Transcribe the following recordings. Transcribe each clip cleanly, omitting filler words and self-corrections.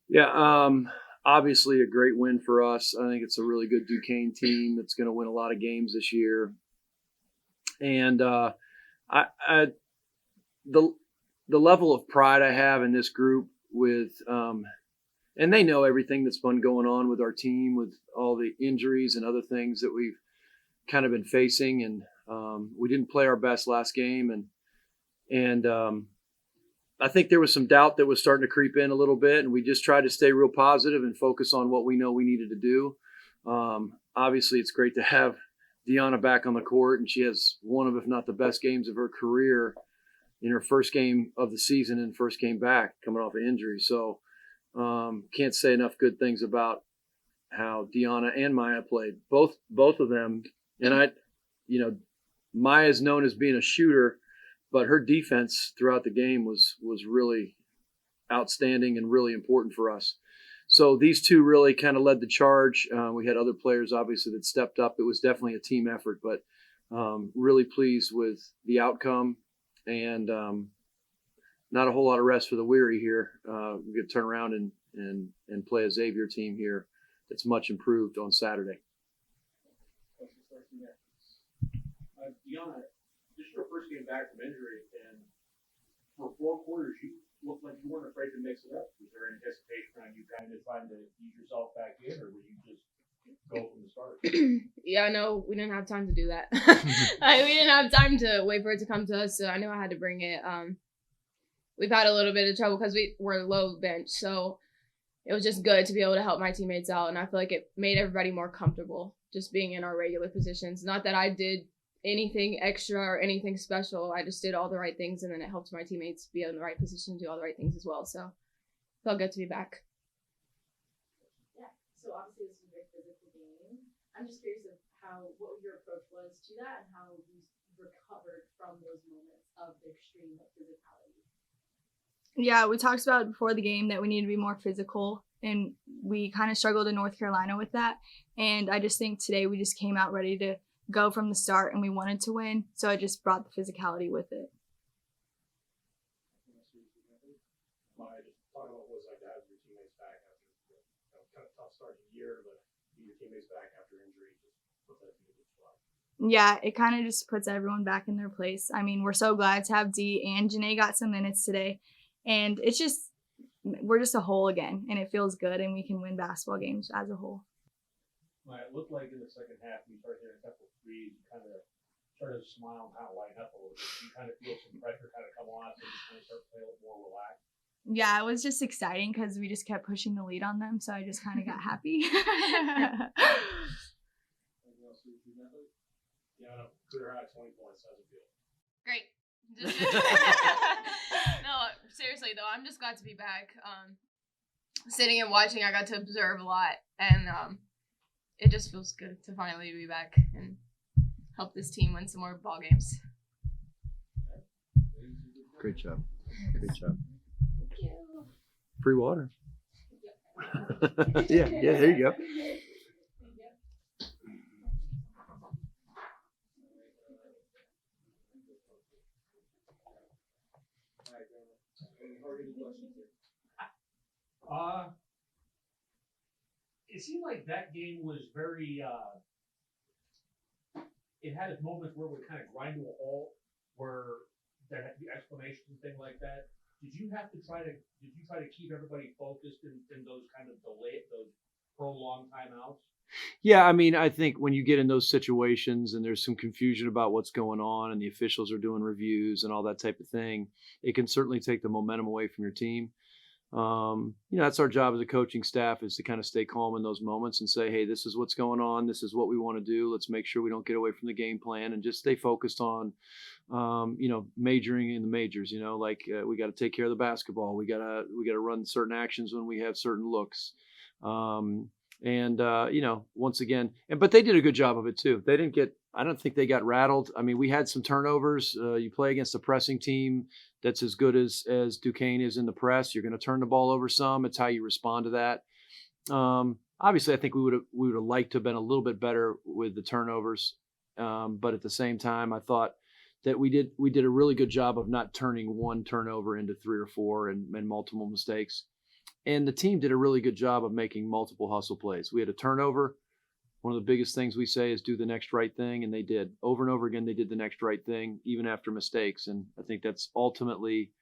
Yeah, obviously a great win for us. I think it's a really good Duquesne team that's going to win a lot of games this year. And I the the level of pride I have in this group with and they know everything that's been going on with our team with all the injuries and other things that we've kind of been facing, and we didn't play our best last game, and I think there was some doubt that was starting to creep in a little bit, and we just tried to stay real positive and focus on what we know we needed to do. Obviously, it's great to have Dionna back on the court, and she has one of, if not the best games of her career in her first game of the season and first game back coming off an injury. So can't say enough good things about how Dionna and Mya played. Both of them, and Maya's known as being a shooter, but her defense throughout the game was really outstanding and really important for us. So these two really kind of led the charge. We had other players obviously that stepped up. It was definitely a team effort, but really pleased with the outcome, and not a whole lot of rest for the weary here. We could turn around and play a Xavier team here that's much improved on Saturday. Dionna, this is your first game back from injury, and for 4 quarters, you looked like you weren't afraid to mix it up. Was there any hesitation on you kind of trying to ease yourself back in, or would you just go from the start? Yeah, no, we didn't have time to do that. We didn't have time to wait for it to come to us, so I knew I had to bring it. We've had a little bit of trouble because we were low bench, so it was just good to be able to help my teammates out, and I feel like it made everybody more comfortable just being in our regular positions. Not that I did anything extra or anything special. I just did all the right things, and then it helped my teammates be in the right position to do all the right things as well. So it felt good to be back. Yeah. So obviously this was a very physical game. I'm just curious of what your approach was to that and how you recovered from those moments of the extreme physicality. Yeah, we talked about before the game that we need to be more physical, and we kind of struggled in North Carolina with that. And I just think today we just came out ready to go from the start, and we wanted to win, so I just brought the physicality with it. Just talk about what it was like to have your teammates back after kind of tough start of the year, but your teammates back after injury, just put that in a good spot. Yeah, it kind of just puts everyone back in their place. I mean, we're so glad to have Dee and Janae got some minutes today, and we're just a whole again, and it feels good, and we can win basketball games as a whole. It looked like in the second half, you started hitting a couple of threes, you kind of started to smile and kind of lighten up a little bit. You kind of feel some pressure kind of come on, so you kind of start to play a little more relaxed. Yeah, it was just exciting because we just kept pushing the lead on them, so I just kind of got happy. Yeah, career high 20 points. How's it feel? Great. No, seriously though, I'm just glad to be back. Sitting and watching, I got to observe a lot, and it just feels good to finally be back and help this team win some more ball games. Great job. Great job. Thank you. Free water. yeah, there you go. It seemed like that game was very, it had its moments where it would kind of grind to a halt, where there had to be explanations and things like that. Did you try to keep everybody focused in those kind of those prolonged timeouts? Yeah, I mean, I think when you get in those situations and there's some confusion about what's going on and the officials are doing reviews and all that type of thing, it can certainly take the momentum away from your team. That's our job as a coaching staff, is to kind of stay calm in those moments and say, hey, this is what's going on. This is what we want to do. Let's make sure we don't get away from the game plan and just stay focused on, majoring in the majors. We got to take care of the basketball. We got to run certain actions when we have certain looks. Once again, but they did a good job of it too. I don't think they got rattled. I mean, we had some turnovers. You play against a pressing team that's as good as Duquesne is in the press. You're going to turn the ball over some. It's how you respond to that. Obviously, I think we would have liked to have been a little bit better with the turnovers. But at the same time, I thought that we did a really good job of not turning one turnover into 3 or 4 and multiple mistakes. the team did a really good job of making multiple hustle plays. We had a turnover. One of the biggest things we say is do the next right thing, and they did. Over and over again, they did the next right thing, even after mistakes, and I think that's ultimately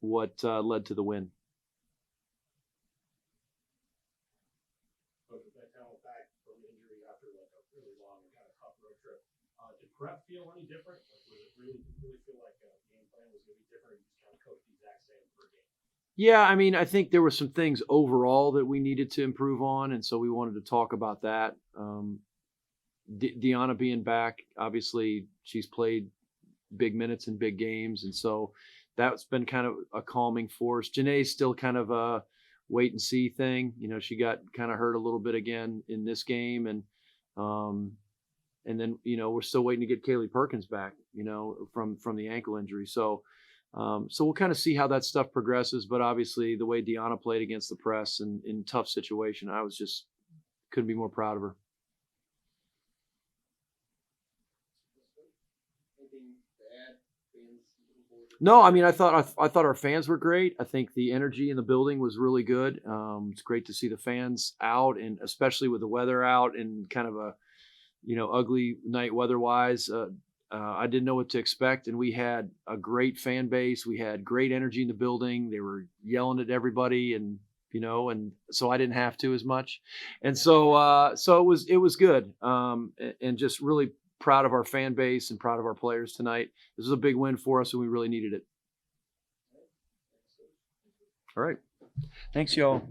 what led to the win. Coach, with that talent back from injury after like a really long and kind of tough road trip, did prep feel any different? Like, was it really feel like a game plan was going to be different, or you just kind of coached the exact same per game? Yeah, I mean, I think there were some things overall that we needed to improve on, and so we wanted to talk about that. Dionna being back, obviously, she's played big minutes in big games, and so that's been kind of a calming force. Janae's still kind of a wait and see thing. You know, she got kind of hurt a little bit again in this game, and then we're still waiting to get Kaylee Perkins back. From the ankle injury, so we'll kind of see how that stuff progresses. But obviously, the way Dionna played against the press and in tough situation, I was just couldn't be more proud of her. No, I mean, I thought our fans were great. I think the energy in the building was really good. It's great to see the fans out, and especially with the weather out and kind of a ugly night weather-wise. I didn't know what to expect, and we had a great fan base. We had great energy in the building. They were yelling at everybody, and so I didn't have to as much, and so it was good, and just really proud of our fan base and proud of our players tonight. This was a big win for us, and we really needed it. All right, thanks, y'all.